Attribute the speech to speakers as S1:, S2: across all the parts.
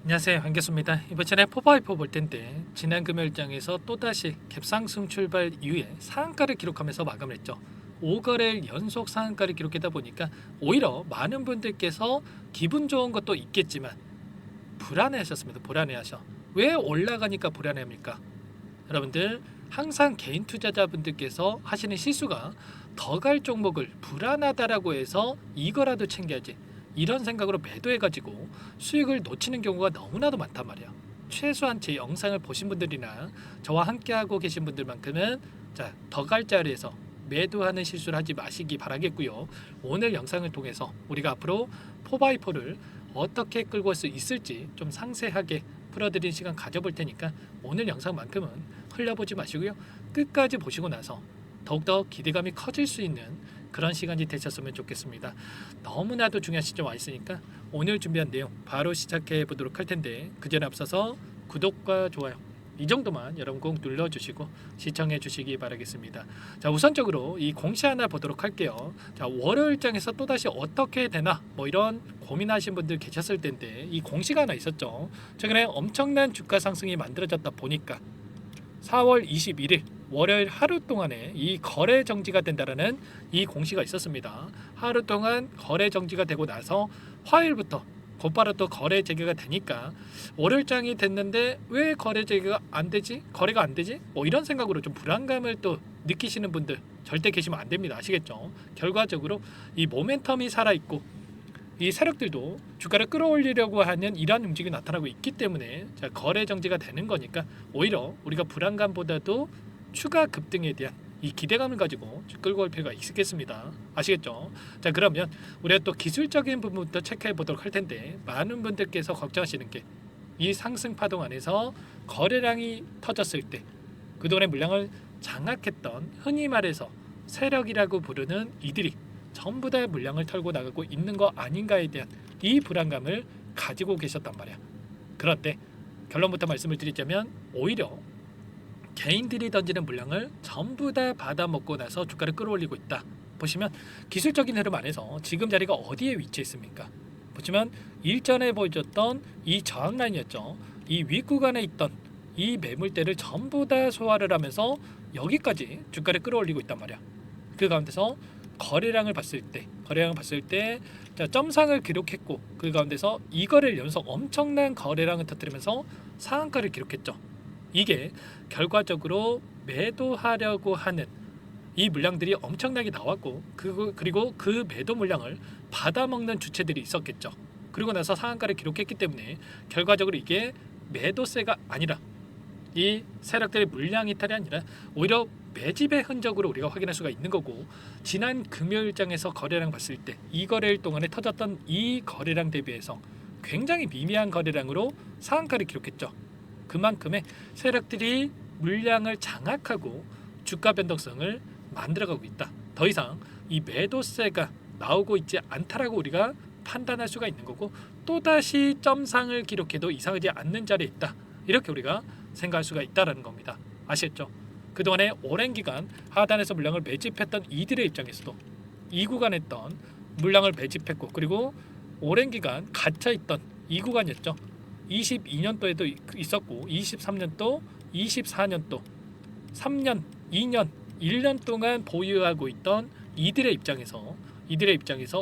S1: 안녕하세요, 한교수입니다. 이번 전에 포바이포 볼 텐데 지난 금요일장에서 또다시 갭상승 출발 이후에 상한가를 기록하면서 마감을 했죠. 5거래일 연속 상한가를 기록하다 보니까 오히려 많은 분들께서 기분 좋은 것도 있겠지만 불안해하셨습니다. 불안해하셔. 왜 올라가니까 불안해합니까? 여러분들 항상 개인 투자자분들께서 하시는 실수가 더 갈 종목을 불안하다라고 해서 이거라도 챙겨야지 이런 생각으로 매도해가지고 수익을 놓치는 경우가 너무나도 많단 말이야. 최소한 제 영상을 보신 분들이나 저와 함께하고 계신 분들만큼은 더 갈 자리에서 매도하는 실수를 하지 마시기 바라겠고요. 오늘 영상을 통해서 우리가 앞으로 포바이포를 어떻게 끌고 갈 수 있을지 좀 상세하게 풀어드리는 시간 가져볼 테니까 오늘 영상만큼은 흘려보지 마시고요. 끝까지 보시고 나서 더욱더 기대감이 커질 수 있는 그런 시간이 되셨으면 좋겠습니다. 너무나도 중요한 시점 와 있으니까 오늘 준비한 내용 바로 시작해 보도록 할 텐데 그 전에 앞서서 구독과 좋아요 이 정도만 여러분 꼭 눌러주시고 시청해 주시기 바라겠습니다. 자, 우선적으로 이 공시 하나 보도록 할게요. 자, 월요일장에서 또다시 어떻게 되나 뭐 이런 고민하신 분들 계셨을 텐데 이 공시가 하나 있었죠. 최근에 엄청난 주가 상승이 만들어졌다 보니까 4월 21일 월요일 하루 동안에 이 거래 정지가 된다라는 이 공시가 있었습니다. 하루 동안 거래 정지가 되고 나서 화요일부터 곧바로 또 거래 재개가 되니까 월요일장이 됐는데 왜 거래 재개가 안 되지? 거래가 안 되지? 뭐 이런 생각으로 좀 불안감을 또 느끼시는 분들 절대 계시면 안 됩니다. 아시겠죠? 결과적으로 이 모멘텀이 살아 있고 이 세력들도 주가를 끌어올리려고 하는 이러한 움직임이 나타나고 있기 때문에 거래 정지가 되는 거니까 오히려 우리가 불안감보다도 추가 급등에 대한 이 기대감을 가지고 끌고 올 필요가 있겠습니다. 아시겠죠? 자, 그러면 우리가 또 기술적인 부분부터 체크해 보도록 할 텐데 많은 분들께서 걱정하시는 게 이 상승 파동 안에서 거래량이 터졌을 때 그동안의 물량을 장악했던 흔히 말해서 세력이라고 부르는 이들이 전부 다 물량을 털고 나가고 있는 거 아닌가에 대한 이 불안감을 가지고 계셨단 말이야. 그런데 결론부터 말씀을 드리자면 오히려 개인들이 던지는 물량을 전부 다 받아먹고 나서 주가를 끌어올리고 있다. 보시면 기술적인 흐름 안에서 지금 자리가 어디에 위치해 있습니까? 보시면 일전에 보여줬던 이 저항 라인이었죠. 이 윗구간에 있던 이 매물대를 전부 다 소화를 하면서 여기까지 주가를 끌어올리고 있단 말이야. 그 가운데서 거래량을 봤을 때 점상을 기록했고 그 가운데서 이거를 연속 엄청난 거래량을 터뜨리면서 상한가를 기록했죠. 이게 결과적으로 매도하려고 하는 이 물량들이 엄청나게 나왔고 그리고 그 매도 물량을 받아먹는 주체들이 있었겠죠. 그리고 나서 상한가를 기록했기 때문에 결과적으로 이게 매도세가 아니라 이 세력들의 물량 이탈이 아니라 오히려 매집의 흔적으로 우리가 확인할 수가 있는 거고 지난 금요일장에서 거래량 봤을 때 이 거래일 동안에 터졌던 이 거래량 대비해서 굉장히 미미한 거래량으로 상한가를 기록했죠. 그만큼의 세력들이 물량을 장악하고 주가 변동성을 만들어가고 있다. 더 이상 이 매도세가 나오고 있지 않다라고 우리가 판단할 수가 있는 거고 또다시 점상을 기록해도 이상하지 않는 자리에 있다. 이렇게 우리가 생각할 수가 있다라는 겁니다. 아시겠죠? 그동안에 오랜 기간 하단에서 물량을 매집했던 이들의 입장에서도 이 구간에 있던 물량을 매집했고 그리고 오랜 기간 갇혀있던 이 구간이었죠. 22년도에도 있었고 23년도, 24년도, 3년, 2년, 1년 동안 보유하고 있던 이들의 입장에서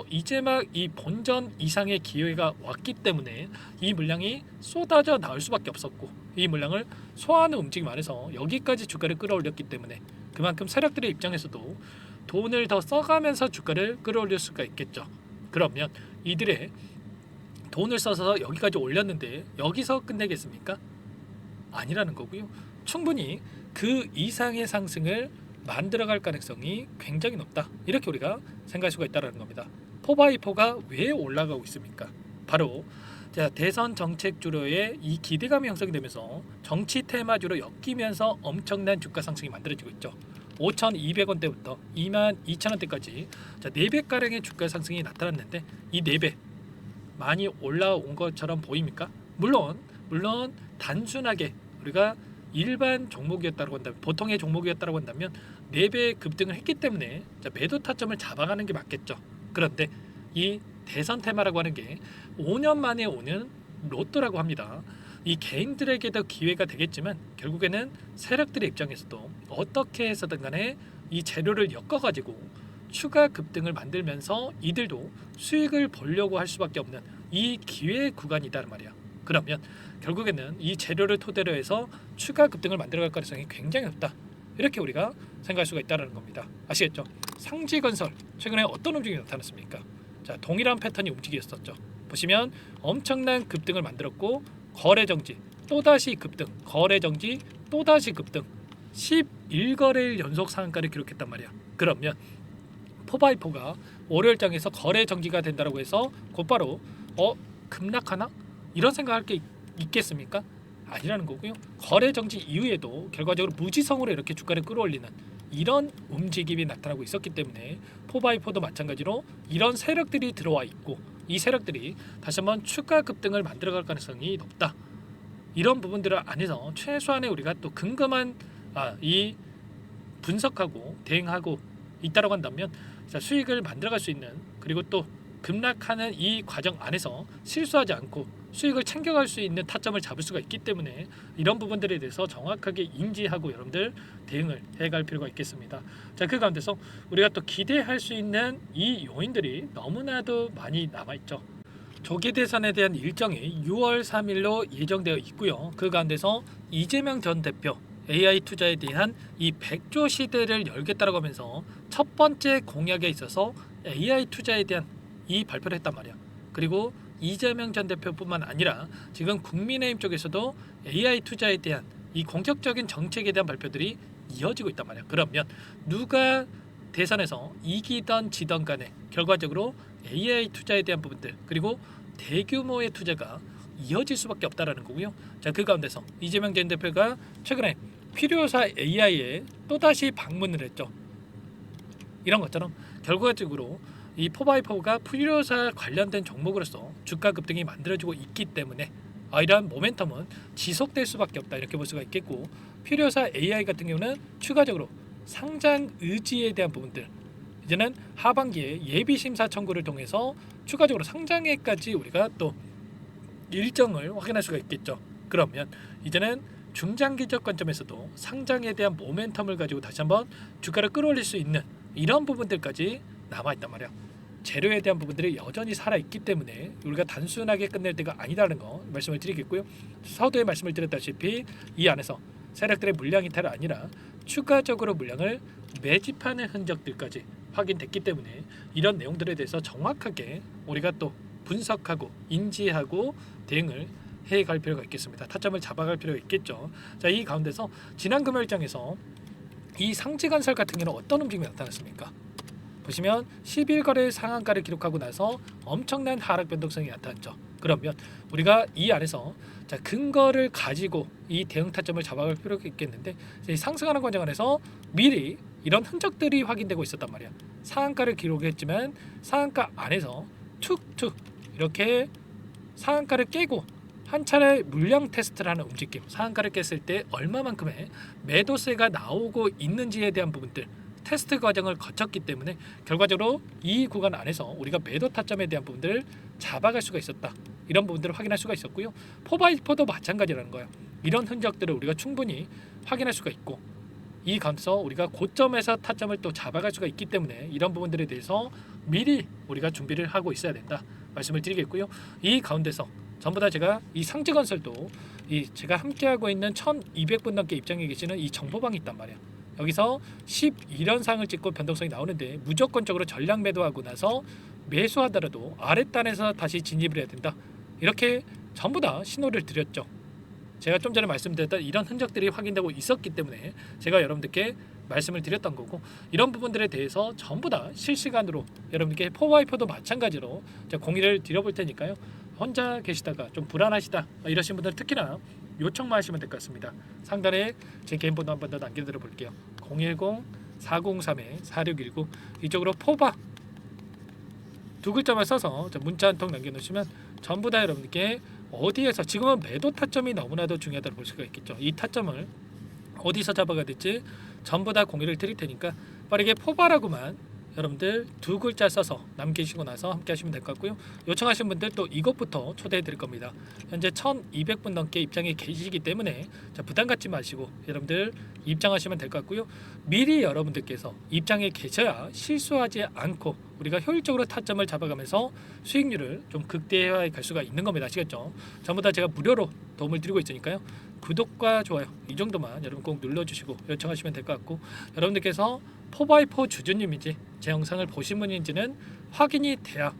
S1: 이제 막 이 본전 이상의 기회가 왔기 때문에 이 물량이 쏟아져 나올 수밖에 없었고 이 물량을 소화하는 움직임 안에서 여기까지 주가를 끌어올렸기 때문에 그만큼 세력들의 입장에서도 돈을 더 써가면서 주가를 끌어올릴 수가 있겠죠. 그러면 이들의 돈을 써서 여기까지 올렸는데 여기서 끝내겠습니까? 아니라는 거고요. 충분히 그 이상의 상승을 만들어갈 가능성이 굉장히 높다. 이렇게 우리가 생각할 수가 있다는 겁니다. 포바이포가 왜 올라가고 있습니까? 바로 대선 정책주로의 이 기대감이 형성이 되면서 정치 테마주로 엮이면서 엄청난 주가 상승이 만들어지고 있죠. 5,200원대부터 22,000원대까지 4배가량의 주가 상승이 나타났는데 이 4배 많이 올라온 것처럼 보입니까? 물론 단순하게 우리가 일반 종목이었다고 한다면 보통의 종목이었다고 한다면 4배 급등을 했기 때문에 매도 타점을 잡아가는 게 맞겠죠. 그런데 이 대선 테마라고 하는 게 5년 만에 오는 로또라고 합니다. 이 개인들에게도 기회가 되겠지만 결국에는 세력들의 입장에서도 어떻게 해서든 간에 이 재료를 엮어가지고 추가 급등을 만들면서 이들도 수익을 보려고 할 수밖에 없는 이 기회 구간이다는 말이야. 그러면 결국에는 이 재료를 토대로 해서 추가 급등을 만들어갈 가능성이 굉장히 높다. 이렇게 우리가 생각할 수가 있다는 겁니다. 아시겠죠? 상지건설 최근에 어떤 움직임이 나타났습니까? 자, 동일한 패턴이 움직였었죠. 보시면 엄청난 급등을 만들었고 거래 정지, 또다시 급등, 거래 정지, 또다시 급등 11거래일 연속 상한가를 기록했단 말이야. 그러면 포바이포가 월요일장에서 거래 정지가 된다고 해서 곧바로 급락하나? 이런 생각할 게 있겠습니까? 아니라는 거고요. 거래 정지 이후에도 결과적으로 무지성으로 이렇게 주가를 끌어올리는 이런 움직임이 나타나고 있었기 때문에 포바이포도 마찬가지로 이런 세력들이 들어와 있고 이 세력들이 다시 한번 추가 급등을 만들어갈 가능성이 높다. 이런 부분들을 안에서 최소한의 우리가 또 근거만 이 분석하고 대응하고 있다고 한다면 수익을 만들어갈 수 있는 그리고 또 급락하는 이 과정 안에서 실수하지 않고 수익을 챙겨갈 수 있는 타점을 잡을 수가 있기 때문에 이런 부분들에 대해서 정확하게 인지하고 여러분들 대응을 해갈 필요가 있겠습니다. 자, 그 가운데서 우리가 또 기대할 수 있는 이 요인들이 너무나도 많이 남아있죠. 조기 대선에 대한 일정이 6월 3일로 예정되어 있고요. 그 가운데서 이재명 전 대표 AI 투자에 대한 이 100조 시대를 열겠다라고 하면서 첫 번째 공약에 있어서 AI 투자에 대한 이 발표를 했단 말이야. 그리고 이재명 전 대표뿐만 아니라 지금 국민의힘 쪽에서도 AI 투자에 대한 이 공격적인 정책에 대한 발표들이 이어지고 있단 말이야. 그러면 누가 대선에서 이기던 지던 간에 결과적으로 AI 투자에 대한 부분들 그리고 대규모의 투자가 이어질 수밖에 없다라는 거고요. 자, 그 가운데서 이재명 전 대표가 최근에 필요사 AI에 또다시 방문을 했죠. 이런 것처럼 결과적으로 이 포바이포가 필요사 관련된 종목으로서 주가 급등이 만들어지고 있기 때문에 이러한 모멘텀은 지속될 수밖에 없다 이렇게 볼 수가 있겠고 필요사 AI 같은 경우는 추가적으로 상장 의지에 대한 부분들 이제는 하반기에 예비 심사 청구를 통해서 추가적으로 상장에까지 우리가 또 일정을 확인할 수가 있겠죠. 그러면 이제는 중장기적 관점에서도 상장에 대한 모멘텀을 가지고 다시 한번 주가를 끌어올릴 수 있는 이런 부분들까지 남아있단 말이야. 재료에 대한 부분들이 여전히 살아있기 때문에 우리가 단순하게 끝낼 때가 아니다라는 거 말씀을 드리겠고요. 서두에 말씀을 드렸다시피 이 안에서 세력들의 물량 이탈이 아니라 추가적으로 물량을 매집하는 흔적들까지 확인됐기 때문에 이런 내용들에 대해서 정확하게 우리가 또 분석하고 인지하고 대응을 해갈 필요가 있겠습니다. 타점을 잡아갈 필요가 있겠죠. 자, 이 가운데서 지난 금요일장에서 이 상지건설 같은 경우는 어떤 움직임이 나타났습니까? 보시면 11거래일 상한가를 기록하고 나서 엄청난 하락 변동성이 나타났죠. 그러면 우리가 이 안에서 근거를 가지고 이 대응 타점을 잡아갈 필요가 있겠는데 상승하는 과정 안에서 미리 이런 흔적들이 확인되고 있었단 말이야. 상한가를 기록했지만 상한가 안에서 툭툭 이렇게 상한가를 깨고 한 차례 물량 테스트를 하는 움직임, 상한가를 깼을 때 얼마만큼의 매도세가 나오고 있는지에 대한 부분들 테스트 과정을 거쳤기 때문에 결과적으로 이 구간 안에서 우리가 매도 타점에 대한 부분들을 잡아갈 수가 있었다. 이런 부분들을 확인할 수가 있었고요. 포바이포도 마찬가지라는 거예요. 이런 흔적들을 우리가 충분히 확인할 수가 있고 이 가운데서 우리가 고점에서 타점을 또 잡아갈 수가 있기 때문에 이런 부분들에 대해서 미리 우리가 준비를 하고 있어야 된다 말씀을 드리겠고요. 이 가운데서 전부 다 제가 이 상지건설도 이 제가 함께하고 있는 1200분 넘게 입장해 계시는 이 정보방이 있단 말이에요. 여기서 12연상을 찍고 변동성이 나오는데 무조건적으로 전량 매도하고 나서 매수하더라도 아랫단에서 다시 진입을 해야 된다. 이렇게 전부 다 신호를 드렸죠. 제가 좀 전에 말씀드렸던 이런 흔적들이 확인되고 있었기 때문에 제가 여러분들께 말씀을 드렸던 거고 이런 부분들에 대해서 전부 다 실시간으로 여러분들께 포바이포도 마찬가지로 공유를 드려볼 테니까요. 혼자 계시다가 좀 불안하시다 이러신 분들 특히나 요청만 하시면 될 것 같습니다. 상단에 제 개인 번호 한 번 더 남겨드려 볼게요. 010-403-4619 이쪽으로 포바 두 글자만 써서 문자 한 통 남겨놓으시면 전부 다 여러분들께 어디에서 지금은 매도 타점이 너무나도 중요하다고 볼 수가 있겠죠. 이 타점을 어디서 잡아가야 될지 전부 다 공유를 드릴 테니까 빠르게 포바라고만 여러분들 두 글자 써서 남기시고 나서 함께 하시면 될 것 같고요. 요청하신 분들 또 이것부터 초대해 드릴 겁니다. 현재 1200분 넘게 입장에 계시기 때문에 부담 갖지 마시고 여러분들 입장하시면 될 것 같고요. 미리 여러분들께서 입장에 계셔야 실수하지 않고 우리가 효율적으로 타점을 잡아가면서 수익률을 좀 극대화해 갈 수가 있는 겁니다. 아시겠죠? 전부 다 제가 무료로 도움을 드리고 있으니까요. 구독과 좋아요 이 정도만 여러분 꼭 눌러주시고 요청하시면 될 것 같고, 여러분들께서 4x4 주주님인지 제 영상을 보신 분인지는 확인이 돼야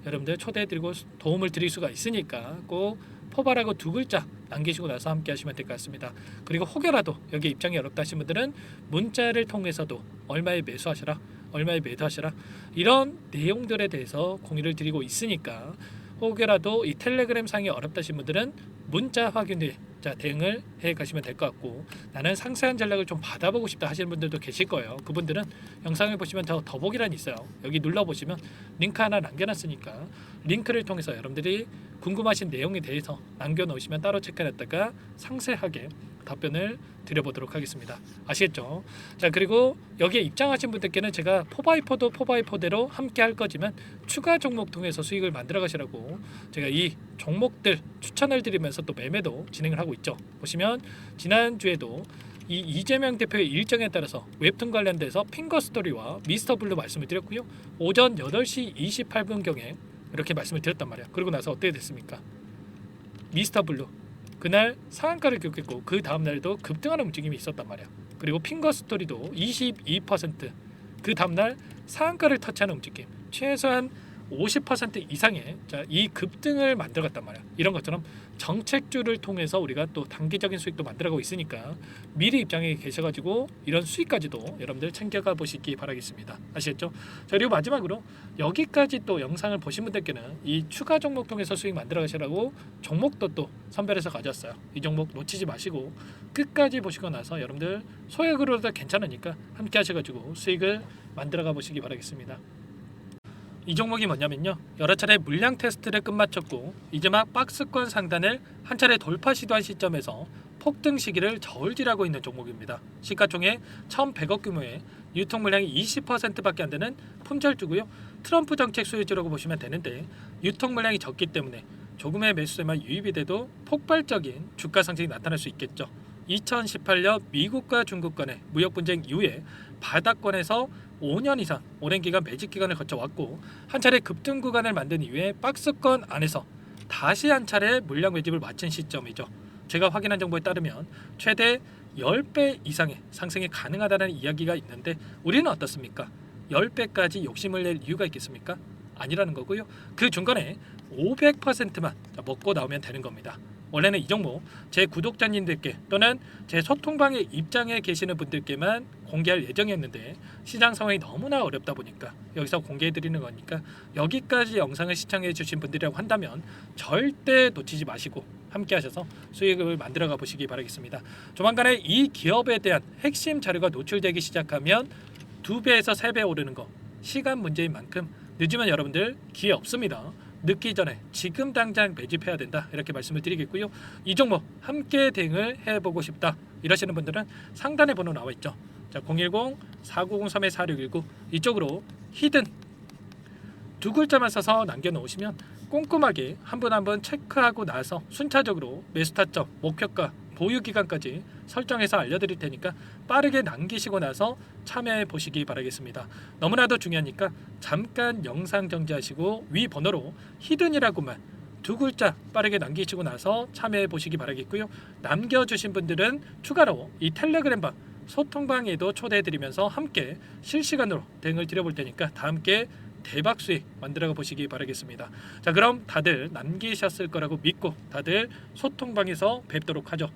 S1: 여러분들 초대해드리고 도움을 드릴 수가 있으니까 꼭 포바라고 두 글자 남기시고 나서 함께 하시면 될 것 같습니다. 그리고 혹여라도 여기 입장이 어렵다 하신 분들은 문자를 통해서도 얼마에 매수하시라, 얼마에 매도하시라, 이런 내용들에 대해서 공유를 드리고 있으니까 혹여라도 이 텔레그램 상이 어렵다 하신 분들은 문자 확인 후에 대응을 해 가시면 될 것 같고, 나는 상세한 전략을 좀 받아보고 싶다 하시는 분들도 계실 거예요. 그분들은 영상을 보시면 더보기란이 있어요. 여기 눌러보시면 링크 하나 남겨놨으니까 링크를 통해서 여러분들이 궁금하신 내용에 대해서 남겨놓으시면 따로 체크해놨다가 상세하게 답변을 드려보도록 하겠습니다. 아시겠죠? 자, 그리고 여기에 입장하신 분들께는 제가 4x4도 4x4대로 함께 할 거지만 추가 종목 통해서 수익을 만들어 가시라고 제가 이 종목들 추천을 드리면서 또 매매도 진행을 하고 있죠. 보시면 지난주에도 이 이재명 대표의 일정에 따라서 웹툰 관련돼서 핑거스토리와 미스터블루 말씀을 드렸고요. 오전 8시 28분경에 이렇게 말씀을 드렸단 말이야. 그리고 나서 어떻게 됐습니까? 미스터블루 그날 상한가를 기록했고 그 다음날도 급등하는 움직임이 있었단 말이야. 그리고 핑거스토리도 22%그 다음날 상한가를 터치하는 움직임, 최소한 50% 이상의 이 급등을 만들어갔단 말이야. 이런 것처럼 정책주를 통해서 우리가 또 단기적인 수익도 만들어가고 있으니까 미리 입장에 계셔가지고 이런 수익까지도 여러분들 챙겨가 보시기 바라겠습니다. 아시겠죠? 자, 그리고 마지막으로 여기까지 또 영상을 보신 분들께는 이 추가 종목 통해서 수익 만들어가시라고 종목도 또 선별해서 가져왔어요. 이 종목 놓치지 마시고 끝까지 보시고 나서 여러분들 소액으로도 괜찮으니까 함께 하셔가지고 수익을 만들어가 보시기 바라겠습니다. 이 종목이 뭐냐면요, 여러 차례 물량 테스트를 끝마쳤고 이제 막 박스권 상단을 한 차례 돌파 시도한 시점에서 폭등 시기를 저울질하고 있는 종목입니다. 시가총액 1,100억 규모의 유통 물량이 20%밖에 안 되는 품절주고요. 트럼프 정책 수혜주라고 보시면 되는데 유통 물량이 적기 때문에 조금의 매수세만 유입이 돼도 폭발적인 주가 상승이 나타날 수 있겠죠. 2018년 미국과 중국 간의 무역 분쟁 이후에 바닥권에서 5년 이상 오랜 기간 매집 기간을 거쳐왔고 한 차례 급등 구간을 만든 이후에 박스권 안에서 다시 한 차례 물량 매집을 마친 시점이죠. 제가 확인한 정보에 따르면 최대 10배 이상의 상승이 가능하다는 이야기가 있는데 우리는 어떻습니까? 10배까지 욕심을 낼 이유가 있겠습니까? 아니라는 거고요. 그 중간에 500%만 먹고 나오면 되는 겁니다. 원래는 이 종목 제 구독자님들께 또는 제 소통방에 입장해 계시는 분들께만 공개할 예정이었는데 시장 상황이 너무나 어렵다 보니까 여기서 공개해 드리는 거니까 여기까지 영상을 시청해 주신 분들이라고 한다면 절대 놓치지 마시고 함께 하셔서 수익을 만들어 가 보시기 바라겠습니다. 조만간에 이 기업에 대한 핵심 자료가 노출되기 시작하면 2배에서 3배 오르는 거 시간 문제인 만큼 늦으면 여러분들 기회 없습니다. 늦기 전에 지금 당장 매집해야 된다, 이렇게 말씀을 드리겠고요. 이 종목 함께 대응을 해보고 싶다 이러시는 분들은 상단에 번호 나와 있죠. 자, 010-4903-4619 이쪽으로 히든 두 글자만 써서 남겨놓으시면 꼼꼼하게 한 분 한 분 체크하고 나서 순차적으로 매수 타점, 목표가, 보유 기간까지 설정해서 알려드릴 테니까 빠르게 남기시고 나서 참여해 보시기 바라겠습니다. 너무나도 중요하니까 잠깐 영상 정지하시고 위 번호로 히든이라고만 두 글자 빠르게 남기시고 나서 참여해 보시기 바라겠고요. 남겨주신 분들은 추가로 이 텔레그램방 소통방에도 초대해 드리면서 함께 실시간으로 대응을 드려볼 테니까 다 함께 대박 수익 만들어 보시기 바라겠습니다. 자, 그럼 다들 남기셨을 거라고 믿고 다들 소통방에서 뵙도록 하죠.